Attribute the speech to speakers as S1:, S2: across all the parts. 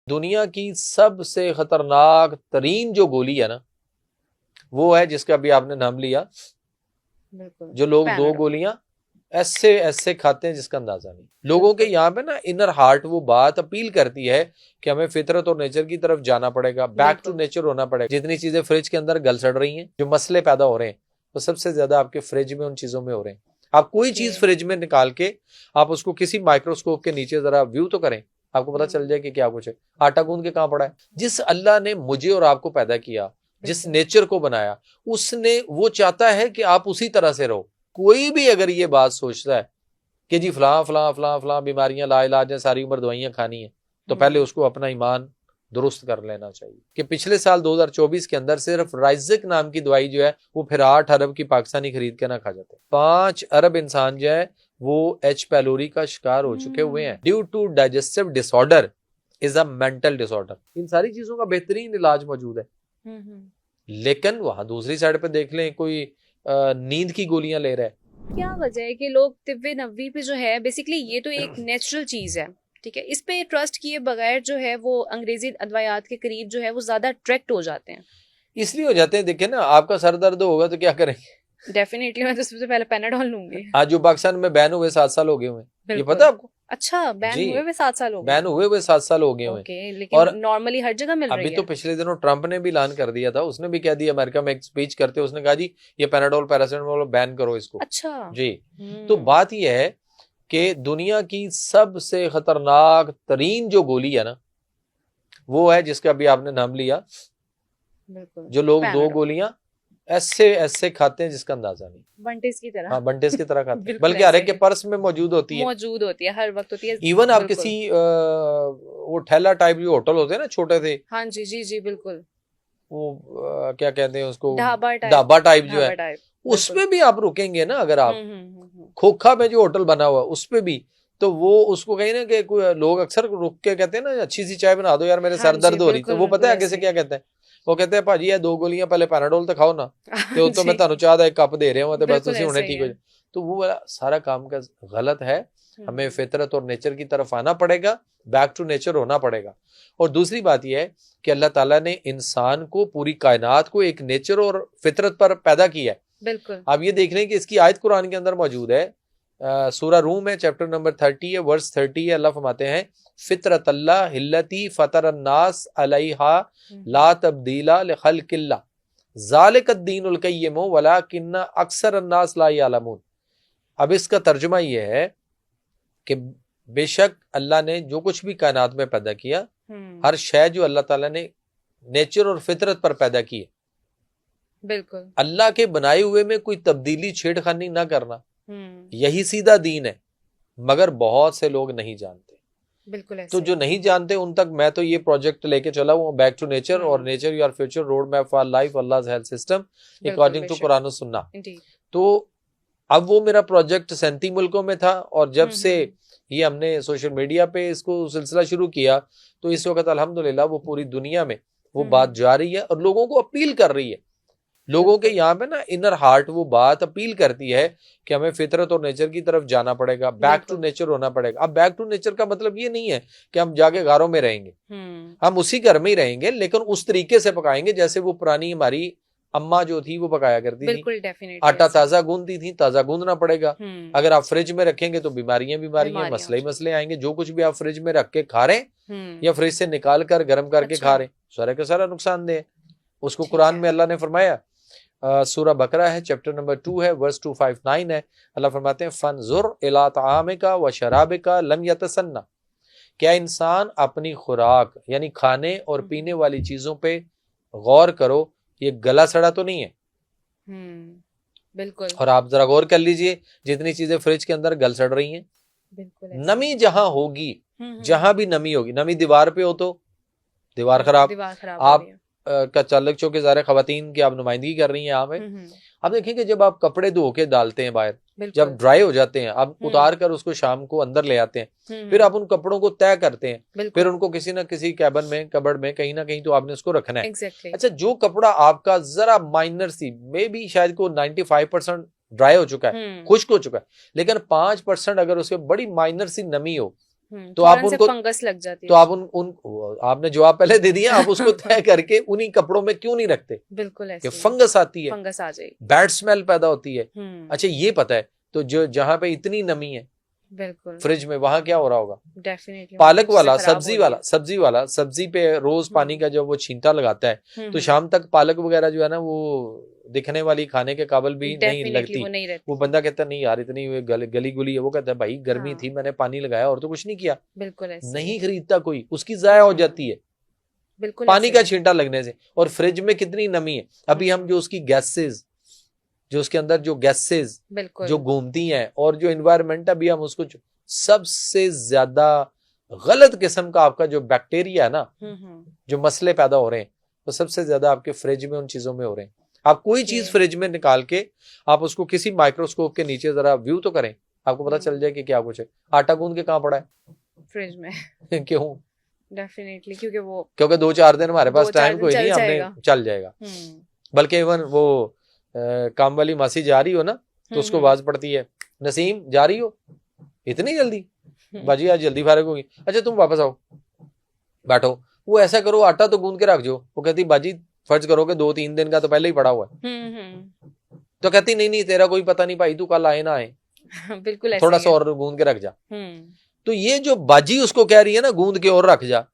S1: दुनिया की सबसे खतरनाक तरीन जो गोली है ना, वो है जिसका अभी आपने नाम लिया। जो लोग दो गोलियां ऐसे ऐसे खाते हैं जिसका अंदाजा नहीं। लोगों के यहाँ पे ना इनर हार्ट वो बात अपील करती है कि हमें फितरत और नेचर की तरफ जाना पड़ेगा, बैक टू नेचर होना पड़ेगा। जितनी चीजें फ्रिज के अंदर गल सड़ रही हैं, जो मसले पैदा हो रहे हैं, तो सबसे ज्यादा आपके फ्रिज में उन चीजों में हो रहे हैं। आप कोई चीज फ्रिज में निकाल के आप उसको किसी माइक्रोस्कोप के नीचे जरा व्यू तो करें, आपको पता चल जाए कि क्या कुछ है। आटा गूंद के कहाँ पड़ा है। जिस अल्लाह ने मुझे और आपको पैदा किया, जिस नेचर को बनाया, उसने वो चाहता है कि आप उसी तरह से रहो। कोई भी अगर ये बात सोचता है कि जी फलां फलां फलां फलां बीमारियां लाइलाज हैं, सारी उम्र दवाइयां खानी है, तो पहले उसको अपना ईमान दुरुस्त कर लेना चाहिए। कि पिछले साल 2024 के अंदर सिर्फ राइजिक नाम की दवाई जो है वो फिर 8 अरब की पाकिस्तानी खरीद के ना खा जाते। 5 अरब इंसान जो है वो एच पैलोरी का शिकार हो चुके हुए हैं due to digestive disorder is a mental disorder. इन सारी चीजों का बेहतरीन इलाज मौजूद है। लेकिन वहां दूसरी साइड पे देख लें, कोई नींद की गोलियां ले रहा है।
S2: क्या वजह है कि लोग तिब्बे नबवी पे जो है, बेसिकली ये तो एक नेचुरल चीज है, ठीक है, इस पे ट्रस्ट किए बगैर जो है वो अंग्रेजी अद्वयात के करीब जो है वो ज्यादा अट्रैक्ट हो जाते हैं।
S1: इसलिए हो जाते हैं। देखिए ना, आपका सर दर्द होगा तो क्या करेंगे?
S2: डेफिनेटली मैं तो सबसे पहले पेनाडोल लूंगी।
S1: आज जो पाकिस्तान में बैन हुए 7 साल हो गए हुए, ये पता है आपको?
S2: अच्छा, बैन हुए हुए 7 साल हो गए।
S1: बैन हुए हुए 7 साल हो गए हुए,
S2: लेकिन और नॉर्मली हर जगह मिल रही है।
S1: अभी तो पिछले दिनों ट्रंप ने भी ऐलान कर दिया था, उसने भी कह दिया अमेरिका में एक स्पीच करते, उसने कहा जी ये पेनाडोल पैरासिटामोल बैन करो इसको।
S2: अच्छा
S1: जी। तो बात ये है कि दुनिया की सबसे खतरनाक तरीन जो गोली है ना, वो है जिसका अभी आपने नाम लिया। जो लोग दो गोलियां ऐसे ऐसे खाते हैं जिसका अंदाजा नहीं।
S2: बंटेस की तरह।
S1: हाँ, बंटेस की तरह खाते हैं, बल्कि हर एक के पर्स में मौजूद होती है,
S2: हर वक्त होती है।
S1: इवन आप किसी वो ठेला टाइप जो होटल होते हैं ना छोटे से,
S2: हाँ जी जी जी बिल्कुल,
S1: वो क्या कहते हैं उसको,
S2: ढाबा टाइप
S1: जो है, उसपे भी आप रुकेंगे ना। अगर आप खोखा में जो होटल बना हुआ उसपे भी, तो वो उसको कहीं ना कि लोग अक्सर रुक के कहते हैं ना अच्छी सी चाय बना दो यार, मेरे सर दर्द हो रही। तो वो पता है आगे से क्या कहते हैं? वो कहते हैं भाजी ये 2 गोलियां पहले पैनाडोल तो खाओ ना, तो मैं ਤੁਹਾਨੂੰ ਚਾਹ ਦਾ एक कप दे रहे हो, बस तुसी हुणे ठीक हो जाए। तो वो सारा काम का गलत है। हमें फितरत और नेचर की तरफ आना पड़ेगा, बैक टू नेचर होना पड़ेगा। और दूसरी बात यह है कि अल्लाह ताला ने इंसान को, पूरी कायनात को एक नेचर और फितरत पर पैदा किया है। बिल्कुल। आप ये देख लें कि इसकी आयत कुरान के अंदर मौजूद है। सूरा रूम है, चैप्टर नंबर 30 है, वर्स 30 है। अल्लाह फरमाते हैं फितरत अल्लाह हिल्लती फतरन्नास अलैहा ला तब्दीला लिखल्किल्लाह ज़ालिकद्दीनुल क़य्यिम वलाकिन्ना अक्सरन्नास ला यअलमून। अब इसका तर्जुमा यह है कि बेशक अल्लाह ने जो कुछ भी कायनात में पैदा किया, हर शय जो अल्लाह ताला ने नेचर और फितरत पर पैदा की है। बिल्कुल। अल्लाह के बनाए हुए में कोई तब्दीली छेड़खानी ना करना, यही सीधा दीन है। मगर बहुत से लोग नहीं जानते। बिल्कुल ऐसे। तो जो नहीं जानते उन तक मैं तो ये प्रोजेक्ट लेके चला हूँ, बैक टू नेचर और nature your future road map for life Allah health system according to Quran और सुन्ना। तो अब वो मेरा प्रोजेक्ट 37 मुल्कों में था, और जब से ये हमने सोशल मीडिया पे इसको सिलसिला शुरू किया, तो इस वक्त अल्हम्दुलिल्लाह वो पूरी दुनिया में वो बात जा रही है और लोगों को अपील कर रही है। लोगों के यहाँ पे ना इनर हार्ट वो बात अपील करती है कि हमें फितरत और नेचर की तरफ जाना पड़ेगा, बैक टू नेचर होना पड़ेगा। अब बैक टू नेचर का मतलब ये नहीं है कि हम जाके घरों में रहेंगे, हम उसी घर में ही रहेंगे, लेकिन उस तरीके से पकाएंगे जैसे वो पुरानी हमारी अम्मा जो थी वो पकाया करती थी। आटा ताजा गूंदती थी, ताजा गूंदना पड़ेगा। अगर आप फ्रिज में रखेंगे तो बीमारियां मसले ही मसले आएंगे। जो कुछ भी आप फ्रिज में रख के खा रहे हैं या फ्रिज से निकाल कर गर्म करके खा रहे हैं, सारा का सारा नुकसानदेह है। उसको कुरान में अल्लाह ने फरमाया, सूरा बकरा है, चैप्टर नंबर 2 है, वर्स 259 है। अल्लाह फरमाते हैं फंजुर इला तामिका व शराबिका लम यतसन्ना। क्या इंसान अपनी खुराक यानी खाने और पीने वाली चीजों पे गौर करो, ये गला सड़ा तो नहीं है। बिल्कुल। और आप जरा गौर कर लीजिए, जितनी चीजें फ्रिज के अंदर गल सड़ रही हैं, नमी जहां होगी, जहां भी नमी होगी, नमी दीवार पे हो तो दीवार खराब, आप का चालक चौके ज़ाहिर खवातीन की आप नुमाइंदगी कर रही हैं यहाँ पे। आप देखेंगे जब आप कपड़े धो के डालते हैं बाहर, जब ड्राई हो जाते हैं, आप उतार कर उसको शाम को अंदर ले आते हैं, फिर आप उन कपड़ों को तय करते हैं, फिर उनको किसी ना किसी कैबिन में, कबर्ड में, कहीं ना कहीं तो आपने उसको रखना है। अच्छा, जो कपड़ा आपका जरा माइनर सी, मे बी शायद को 95% ड्राई हो चुका है, खुश्क हो चुका है, लेकिन 5% अगर उसके बड़ी माइनर सी नमी हो, तो आप
S2: फौरन से
S1: उनको
S2: फंगस लग जाती है।
S1: तो आप आपने जवाब पहले दे दिया, आप उसको तय करके उन्हीं कपड़ों में क्यों नहीं रखते
S2: बिल्कुल
S1: कि
S2: ऐसे ही
S1: फंगस आती है,
S2: फंगस आ जाएगी।
S1: बैड स्मेल पैदा होती है।
S2: हम्म,
S1: अच्छा ये पता है, तो जो जहां पे इतनी नमी है
S2: बिल्कुल
S1: फ्रिज में, वहां क्या हो रहा होगा?
S2: डेफिनेटली
S1: पालक वाला,
S2: खराब हो रही है।
S1: सब्जी वाला सब्जी पे रोज पानी का जब वो छींटा लगाता है तो शाम तक पालक वगैरह जो है ना वो दिखने वाली, खाने के काबिल भी नहीं
S2: डेफिनेटली
S1: लगती।
S2: वो नहीं रहती।
S1: वो बंदा कहता है नहीं यार इतनी गली गुली है, वो कहता है भाई गर्मी
S2: हाँ,
S1: थी मैंने पानी लगाया और तो कुछ नहीं किया।
S2: बिल्कुल ऐसे ही है।
S1: नहीं खरीदता कोई, उसकी जाया हो जाती है
S2: बिल्कुल
S1: पानी
S2: ऐसे
S1: का
S2: ही है।
S1: छींटा लगने से। और फ्रिज में कितनी नमी है, अभी हम जो उसकी गैसेज, जो उसके अंदर जो गैसेज
S2: बिल्कुल
S1: जो घूमती हैं और जो इन्वायरमेंट, अभी हम उसको सबसे ज्यादा गलत किस्म का आपका जो बैक्टीरिया है ना, जो मसले पैदा हो रहे हैं, तो सबसे ज्यादा आपके फ्रिज में उन चीजों में हो रहे हैं। आप कोई चीज फ्रिज में निकाल के आप उसको किसी माइक्रोस्कोप के नीचे जरा व्यू तो करें, आपको पता चल जाए कि क्या कुछ है। आटा गूंद के कहाँ पड़ा है
S2: फ्रिज में?
S1: क्यों?
S2: डेफिनेटली
S1: क्योंकि 2-4 दिन हमारे पास
S2: 2-4
S1: टाइम
S2: दिन
S1: कोई
S2: चल
S1: नहीं, हमने
S2: जाएगा।
S1: चल जाएगा। बल्कि इवन वो काम वाली मासी जा रही हो ना तो उसको आवाज पड़ती है, नसीम जा रही हो इतनी जल्दी? बाजी आज जल्दी फारिग होगी। अच्छा तुम वापस आओ, बैठो, वो ऐसा करो आटा तो गूंद के रख जो। वो कहती बाजी फर्ज करो कि 2-3 दिन का तो पहले ही पड़ा हुआ है। तो कहती नहीं नहीं तेरा कोई पता नहीं भाई, तू कल आए ना आए,
S2: बिल्कुल ऐसे
S1: थोड़ा
S2: ही
S1: सा
S2: है।
S1: और गूंद के रख जा। तो ये जो बाजी उसको कह रही है ना गूंद के और रख जा,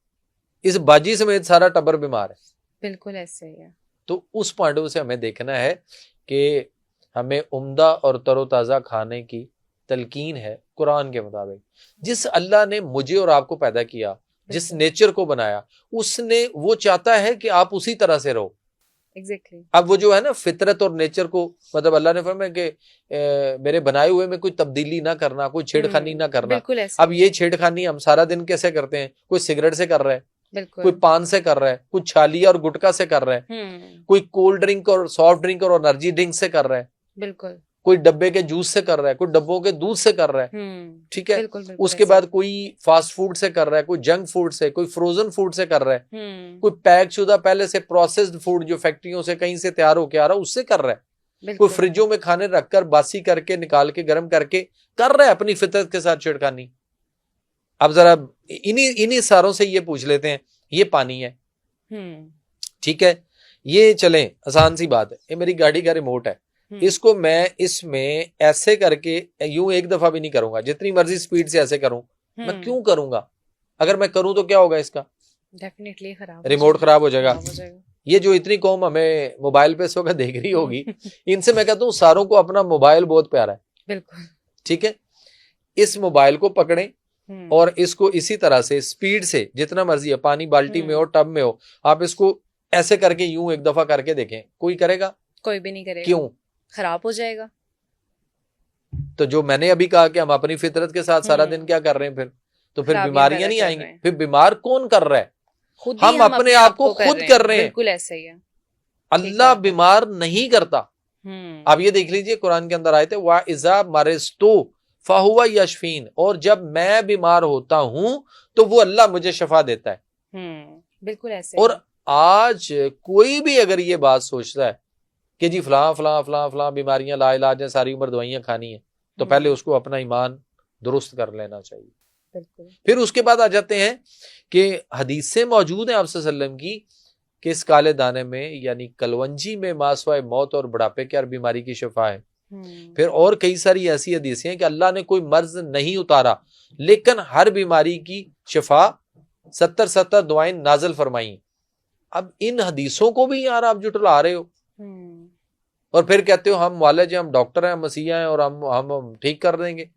S1: इस बाजी समेत सारा टब्बर बीमार है।
S2: बिल्कुल ऐसे ही है।
S1: तो उस पॉइंट से हमें देखना है कि हमें उम्दा और तरोताजा खाने की तलकीन है कुरान के मुताबिक। जिस अल्लाह ने मुझे और आपको पैदा किया, जिस नेचर को बनाया, उसने वो चाहता है कि आप उसी तरह से रहो।
S2: एग्जैक्टली।
S1: अब वो जो है ना फितरत और नेचर को, मतलब अल्लाह ने फरमाया कि मेरे बनाए हुए में कोई तब्दीली ना करना, कोई छेड़खानी ना करना। अब ये छेड़खानी हम सारा दिन कैसे करते हैं? कोई सिगरेट से कर रहा है, कोई पान से कर रहा है, कोई छालिया और गुटखा से कर रहा है, कोई कोल्ड ड्रिंक और सॉफ्ट ड्रिंक और एनर्जी ड्रिंक से कर रहा है,
S2: बिल्कुल
S1: कोई डब्बे के जूस से कर रहा है, कोई डब्बों के दूध से कर रहा है, ठीक है। उसके बाद कोई फास्ट फूड से कर रहा है, कोई जंक फूड से, कोई फ्रोजन फूड से कर रहा है, कोई पैक शुदा पहले से प्रोसेस्ड फूड जो फैक्ट्रियों से कहीं से तैयार होके आ रहा है उससे कर रहा है, कोई फ्रिजों में खाने रखकर बासी करके निकाल के गर्म करके कर रहा है अपनी फितरत के साथ छेड़खानी। अब जरा इन्हीं सारों से ये पूछ लेते हैं, ये पानी है, ठीक है, ये चलें आसान सी बात है, ये मेरी गाड़ी का रिमोट है, इसको मैं इसमें ऐसे करके यूं एक दफा भी नहीं करूंगा, जितनी मर्जी स्पीड से ऐसे करूं, मैं क्यों करूंगा? अगर मैं करूं तो क्या होगा? इसका
S2: डेफिनेटली खराब,
S1: रिमोट खराब हो जाएगा। ये जो इतनी कौम हमें मोबाइल पे सोकर देख रही होगी, इनसे मैं कहता हूँ सारों को अपना मोबाइल बहुत प्यारा है,
S2: बिल्कुल,
S1: ठीक है। इस मोबाइल को पकड़ें और इसको इसी तरह से स्पीड से जितना मर्जी है, पानी बाल्टी में हो टब में हो, आप इसको ऐसे करके यूं एक दफा करके देखें, कोई करेगा?
S2: कोई भी नहीं करेगा।
S1: क्यों?
S2: खराब हो जाएगा।
S1: तो जो मैंने अभी कहा कि हम अपनी फितरत के साथ सारा दिन क्या कर रहे हैं, फिर तो फिर बीमारियां नहीं आएंगी। फिर बीमार कौन कर रहा है? हम अपने आप को खुद कर रहे हैं।
S2: बिल्कुल ऐसा ही है।
S1: अल्लाह बीमार नहीं करता। आप ये देख लीजिए कुरान के अंदर आए थे, वा इज़ा मरिस्तु फहुवा यशफीन, और जब मैं बीमार होता हूं तो वो अल्लाह मुझे शफा देता है।
S2: बिल्कुल ऐसे।
S1: और आज कोई भी अगर ये बात सोचता है कि जी फलां फलां फलां फलां बीमारियां लाइलाज है, सारी उम्र दवाइयां खानी है, तो पहले उसको अपना ईमान दुरुस्त कर लेना चाहिए।
S2: बिल्कुल।
S1: फिर उसके बाद आ जाते हैं कि हदीस से मौजूद है आप सल्लल्लाहु अलैहि वसल्लम की कि इस काले दाने में यानी कलवंजी में मासवाए मौत और बुढ़ापे की हर बीमारी की शफा है। फिर और कई सारी ऐसी हदीसें हैं कि अल्लाह ने कोई मर्ज नहीं उतारा लेकिन हर बीमारी की शफा 70 दुआएं नाजिल फरमाई। अब इन हदीसों को भी यार आप जुटला रहे हो और फिर कहते हो हम वाले जी, हम डॉक्टर हैं, मसीहा हैं और हम ठीक कर देंगे।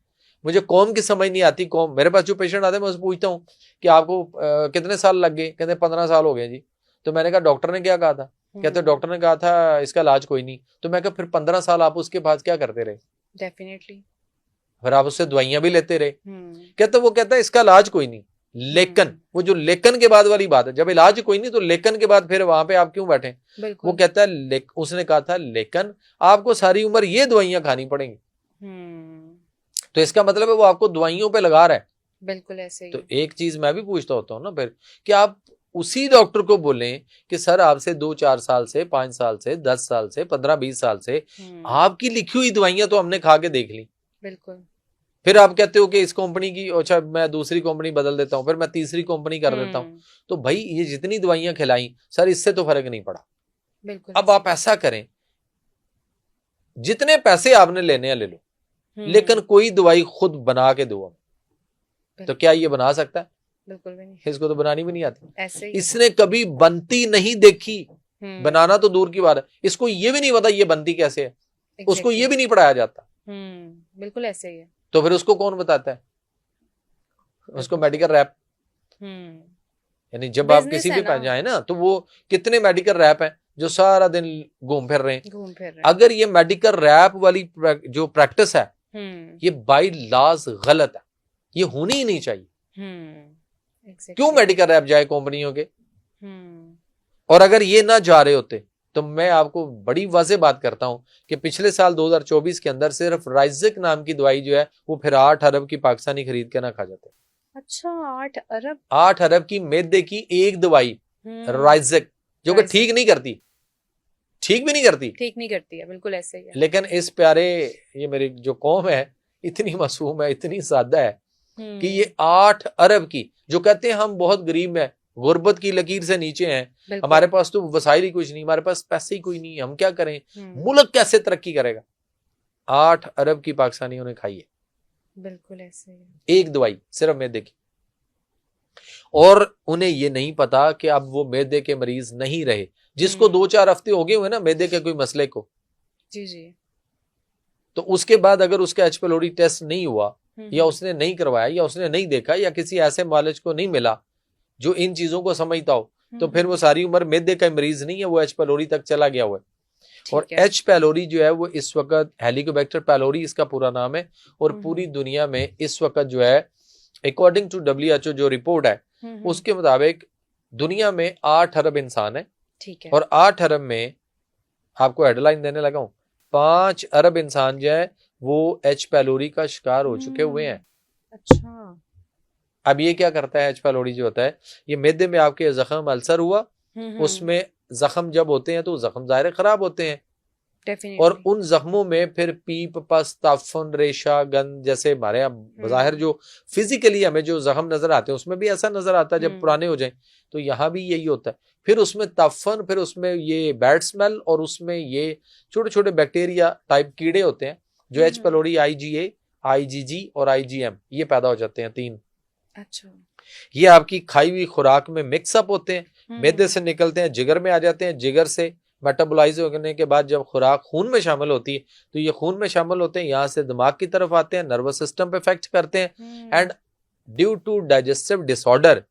S1: मुझे कौम की समझ नहीं आती। कौम, मेरे पास जो पेशेंट आते हैं मैं उससे पूछता हूँ कि आपको कितने साल लग गए? कहते 15 साल हो गए जी। तो मैंने कहा डॉक्टर ने क्या कहा था? कहते डॉक्टर ने कहा था इसका इलाज कोई नहीं। तो मैं कहा फिर 15 साल आप उसके पास क्या करते रहे?
S2: डेफिनेटली।
S1: फिर आप उससे दवाइयां भी लेते रहे। कहते वो कहता है इसका इलाज कोई नहीं, लेकिन वो जो लेकिन के बाद वाली बात है, जब इलाज कोई नहीं तो लेकिन के बाद फिर वहां पे आप क्यों बैठे? वो कहता है उसने कहा था लेकिन आपको सारी उम्र ये दवाइयां खानी पड़ेंगी। तो इसका मतलब है वो आपको दवाइयों पे लगा रहा है।
S2: बिल्कुल ऐसे ही।
S1: तो एक चीज मैं भी पूछता होता हूँ ना फिर कि आप उसी डॉक्टर को बोलें कि सर आपसे 2-4 साल से, 5 साल से, 10 साल से, 15-20 साल से आपकी लिखी हुई दवाइयां तो हमने खा के देख ली,
S2: बिल्कुल,
S1: फिर आप कहते हो कि इस कंपनी की, अच्छा मैं दूसरी कंपनी बदल देता हूँ, फिर मैं तीसरी कंपनी कर देता हूँ। तो भाई ये जितनी दवाइयां खिलाई सर, इससे तो फर्क नहीं पड़ा।
S2: बिल्कुल।
S1: अब आप ऐसा करें, जितने पैसे आपने लेने हैं ले लो, लेकिन कोई दवाई खुद बना के दो। तो क्या ये बना सकता है?
S2: बिल्कुल भी नहीं,
S1: इसको तो बनानी भी नहीं आती,
S2: ऐसे ही
S1: इसने कभी बनती नहीं देखी, बनाना तो दूर की बात है, इसको ये भी नहीं पता ये बनती कैसे है, उसको ये भी नहीं पढ़ाया जाता।
S2: बिल्कुल ऐसे ही है।
S1: तो फिर उसको कौन बताता है? उसको मेडिकल रैप, यानी जब आप किसी भी पास जाए ना, तो वो कितने मेडिकल रैप हैं जो सारा दिन घूम फिर रहे हैं। अगर ये मेडिकल रैप वाली जो प्रैक्टिस है ये बाय लॉज गलत है, ये होनी ही नहीं चाहिए। क्यों मेडिकल रैप जाए कंपनियों के? और अगर ये ना जा रहे होते तो मैं आपको बड़ी वाज़ेह बात करता हूं कि पिछले साल 2024 के अंदर सिर्फ राइजिक नाम की दवाई जो है वो फिर 8 अरब की पाकिस्तानी खरीद के ना खा जाते।
S2: अच्छा,
S1: 8 अरब की मैदे की एक दवाई राइजिक, जो कि ठीक नहीं करती, ठीक भी नहीं करती,
S2: ठीक नहीं करती है, बिल्कुल ऐसे ही है।
S1: लेकिन इस प्यारे, ये मेरी जो कौम है इतनी मासूम है, इतनी सादा है कि ये 8 अरब की, जो कहते हैं हम बहुत गरीब हैं, गुर्बत की लकीर से नीचे हैं, हमारे पास तो वसाइल ही कुछ नहीं, हमारे पास पैसे ही कोई नहीं, हम क्या करें, मुल्क कैसे तरक्की करेगा? 8 अरब की पाकिस्तानियों ने खाई है,
S2: बिल्कुल ऐसे ही,
S1: एक दवाई सिर्फ मैदे की। और उन्हें ये नहीं पता कि अब वो मैदे के मरीज नहीं रहे, जिसको 2-4 हफ्ते हो गए हुए ना मैदे के कोई मसले को,
S2: जी,
S1: तो उसके बाद अगर उसका एच पेलोरी टेस्ट नहीं हुआ, या उसने नहीं करवाया, या उसने नहीं देखा, या किसी ऐसे मालिज को नहीं मिला जो इन चीजों को समझता हो, तो फिर वो सारी उम्र मैदे का मरीज नहीं है, वो एच पेलोरी तक चला गया हुआ है। और एच पेलोरी जो है वो इस वक्त हेलिकोबैक्टर पेलोरी इसका पूरा नाम है, और पूरी दुनिया में इस वक्त जो है अकॉर्डिंग टू WHO जो रिपोर्ट है उसके मुताबिक दुनिया में 8 अरब इंसान है,
S2: ठीक है,
S1: और 8 अरब में आपको हेडलाइन देने लगा हूं, 5 अरब इंसान जो है वो एच पेलोरी का शिकार हो चुके हुए हैं।
S2: अच्छा,
S1: अब ये क्या करता है एच पेलोरी जो होता है, ये मैदे में आपके जख्म अल्सर हुआ, उसमें जख्म जब होते हैं तो जख्म ज़ाहिर खराब होते हैं, और उन जख्मों में फिर पीप, पस, ताफन, रेशा, गंद, जैसे हमारे बाहर जो फिजिकली हमें जो जख्म नजर आते हैं उसमें भी ऐसा नजर आता है जब पुराने हो जाए, तो यहाँ भी यही होता है। फिर उसमें ताफन, फिर उसमें ये बैड स्मेल, और उसमें ये छोटे छोटे बैक्टीरिया टाइप कीड़े होते हैं जो एच पेलोरी, IgA, IgG और IgM ये पैदा हो जाते हैं 3।
S2: अच्छा,
S1: ये आपकी खाई हुई खुराक में मिक्सअप होते हैं, मैदे से निकलते हैं, जिगर में आ जाते हैं, जिगर से मेटाबोलाइज होने के बाद जब खुराक खून में शामिल होती है तो ये खून में शामिल होते हैं, यहाँ से दिमाग की तरफ आते हैं, नर्वस सिस्टम पे इफेक्ट करते हैं, and due to digestive disorder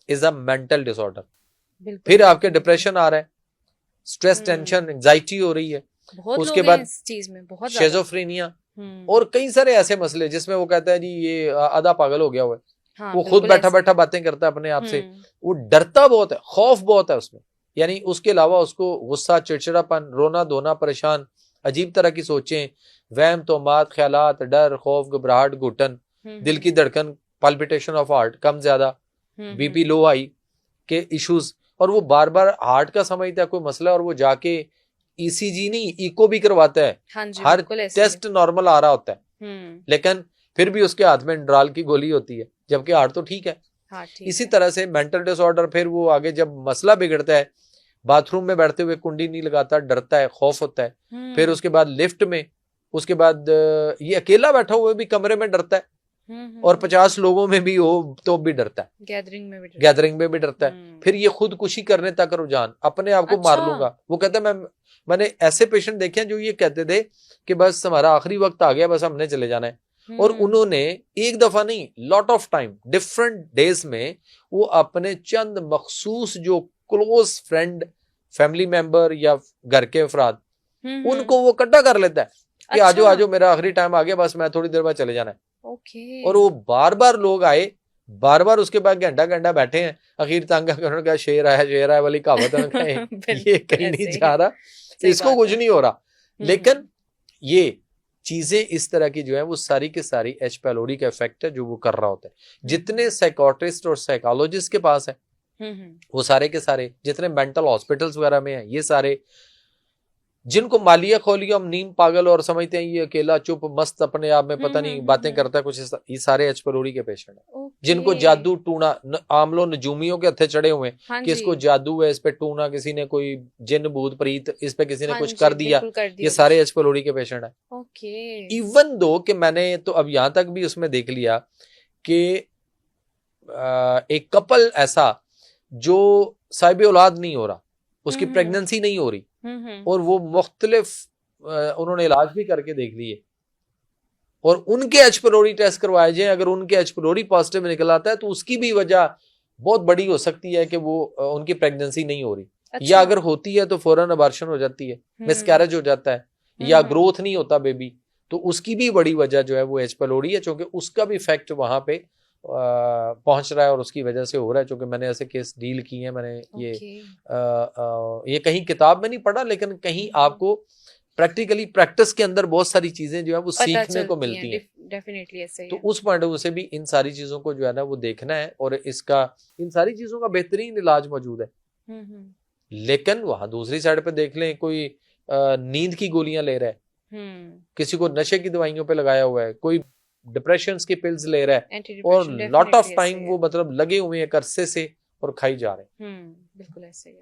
S1: is a mental disorder. फिर आपके डिप्रेशन आ रहा है, स्ट्रेस, टेंशन, एंजाइटी हो रही है, उसके बाद शिज़ोफ्रेनिया और कई सारे ऐसे मसले जिसमें वो कहता है जी ये आधा पागल हो गया हुआ है, वो खुद बैठा बैठा बातें करता है अपने आप से, वो डरता बहुत है, खौफ बहुत है उसमें, यानी उसके अलावा उसको गुस्सा, चिड़चिड़ापन, रोना धोना, परेशान, अजीब तरह की सोचें, वहम, तोहमात, ख्यालात, डर, खौफ, घबराहट, घुटन, दिल की धड़कन, पाल्पिटेशन ऑफ हार्ट कम ज्यादा, BP लो हाई के इश्यूज, और वो बार बार हार्ट का समझता है कोई मसला, और वो जाके ECG नहीं इको भी करवाता है, हर टेस्ट नॉर्मल आ रहा होता है, लेकिन फिर भी उसके हाथ में इंड्राल की गोली होती है, जबकि हार्ट तो ठीक है। इसी तरह से मेंटल डिसऑर्डर, फिर वो आगे जब मसला बिगड़ता है, बाथरूम में बैठते हुए कुंडी नहीं लगाता, डरता है, खौफ होता है, फिर उसके बाद लिफ्ट में, उसके बाद ये अकेला बैठा हुआ भी कमरे में डरता है, और 50 लोगों में भी हो तो भी डरता है, गैदरिंग में भी डरता है, फिर ये खुदकुशी करने तक रुझान, अपने आप को मार लूंगा। वो कहता है मैंने ऐसे पेशेंट देखे हैं जो ये कहते थे कि बस हमारा आखिरी वक्त आ गया, बस हमने चले जाना है, और उन्होंने एक दफा नहीं, lot of time, different days में वो अपने चंद मखसूस जो क्लोज फ्रेंड, फैमिली मेंबर या घर के अफराद, उनको वो इकट्ठा कर लेता है कि आजो आजो मेरा आखिरी टाइम आ गया, बस मैं थोड़ी देर बाद चले जाना है। और वो बार बार लोग आए, बार बार उसके बाद घंटा घंटा बैठे हैं, आखिर तंग का शेर आया वाली कहावत है, ये कहीं नहीं जा रहा, इसको कुछ नहीं हो रहा, लेकिन ये चीजें इस तरह की जो है वो सारी की सारी एच पेलोरी का इफेक्ट है जो वो कर रहा होता है। जितने साइकोट्रिस्ट और साइकोलॉजिस्ट के पास है वो सारे के सारे, जितने मेंटल हॉस्पिटल्स वगैरह में है, ये सारे जिनको मालिया खोलिया हम नीम पागल और समझते हैं ये अकेला चुप मस्त अपने आप में पता नहीं बातें करता है कुछ, ये सारे एच पलोरी के पेशेंट हैं। जिनको जादू टूना आमलो नजूमियों के हथे चढ़े हुए हैं कि इसको जादू है, इस पे टूना, किसी ने कोई जिन भूत प्रीत इस पे किसी ने कुछ कर दिया, ये सारे एच पलोरी के पेशेंट है। इवन दो कि मैंने तो अब यहां तक भी उसमें देख लिया कि एक कपल ऐसा जो साहिब औलाद नहीं हो रहा, उसकी प्रेगनेंसी नहीं हो रही, और वो मुख्तलिफ उन्होंने इलाज भी करके देख लिए और उनके एच पलोरी टेस्ट करवाए जाए, अगर उनके एच पलोरी पॉजिटिव निकल आता है तो उसकी भी वजह बहुत बड़ी हो सकती है कि वो उनकी प्रेगनेंसी नहीं हो रही। अच्छा। या अगर होती है तो फौरन अबॉर्शन हो जाती है, मिसकैरेज हो जाता है, या ग्रोथ नहीं होता बेबी, तो उसकी भी बड़ी वजह जो है वो एच पलोरी है, क्योंकि उसका भी इफेक्ट वहां पे पहुंच रहा है और उसकी वजह से हो रहा है। क्योंकि मैंने ऐसे केस डील किए हैं, मैंने ये कहीं किताब में नहीं पढ़ा, लेकिन कहीं आपको प्रैक्टिकली प्रैक्टिस के अंदर बहुत सारी चीजें जो है वो सीखने को मिलती हैं।
S2: डेफिनेटली ऐसे ही
S1: तो उस पॉइंट ऑफ व्यू से भी इन सारी चीजों को जो है ना वो देखना है, और इसका इन सारी चीजों का बेहतरीन इलाज मौजूद है। लेकिन वहां दूसरी साइड पे देख लें, कोई नींद की गोलियां ले रहा है, किसी को नशे की दवाइयों पे लगाया हुआ है, कोई डिप्रेशन की पिल्स ले रहा है, और लॉट ऑफ टाइम वो मतलब लगे हुए हैं अरसे से और खाई जा रहे हैं।
S2: बिल्कुल ऐसे ही है।